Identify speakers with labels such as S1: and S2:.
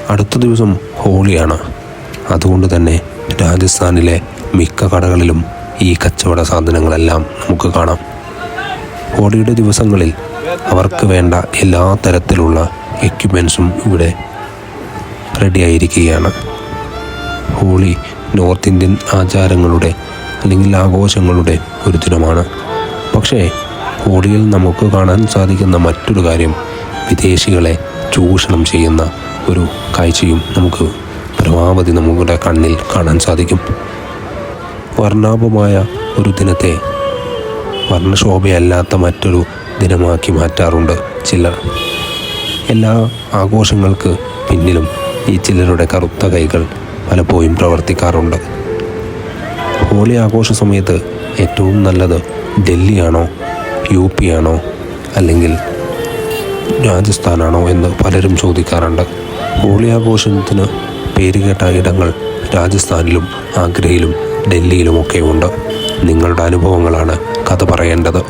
S1: അടുത്ത ദിവസം ഹോളിയാണ്. അതുകൊണ്ട് തന്നെ രാജസ്ഥാനിലെ മിക്ക കടകളിലും ഈ കച്ചവട സാധനങ്ങളെല്ലാം നമുക്ക് കാണാം. ഹോളിയുടെ ദിവസങ്ങളിൽ അവർക്ക് വേണ്ട എല്ലാ തരത്തിലുള്ള എക്യുപ്മെൻസും ഇവിടെ റെഡിയായിരിക്കുകയാണ്. ഹോളി നോർത്ത് ഇന്ത്യൻ ആചാരങ്ങളുടെ അല്ലെങ്കിൽ ആഘോഷങ്ങളുടെ ഒരു ദിനമാണ്. പക്ഷേ ഹോളിയിൽ നമുക്ക് കാണാൻ സാധിക്കുന്ന മറ്റൊരു കാര്യം വിദേശികളെ ചൂഷണം ചെയ്യുന്ന ഒരു കാഴ്ചയും നമുക്ക് പരമാവധി നമ്മുടെ കണ്ണിൽ കാണാൻ സാധിക്കും. വർണ്ണാഭമായ ഒരു ദിനത്തെ വർണ്ണശോഭയല്ലാത്ത മറ്റൊരു ദിനമാക്കി മാറ്റാറുണ്ട് ചിലർ. എല്ലാ ആഘോഷങ്ങൾക്ക് പിന്നിലും ഈ ചിലരുടെ കറുത്ത കൈകൾ പലപ്പോഴും പ്രവർത്തിക്കാറുണ്ട്. ഹോളി ആഘോഷ സമയത്ത് ഏറ്റവും നല്ലത് ഡൽഹിയാണോ, UP ആണോ, അല്ലെങ്കിൽ രാജസ്ഥാനാണോ എന്ന് പലരും ചോദിക്കാറുണ്ട്. ഹോളി ആഘോഷത്തിന് പേരുകേട്ട ഇടങ്ങൾ രാജസ്ഥാനിലും ആഗ്രയിലും ഡൽഹിയിലുമൊക്കെ ഉണ്ട്. നിങ്ങളുടെ അനുഭവങ്ങളാണ് കഥ പറയേണ്ടത്.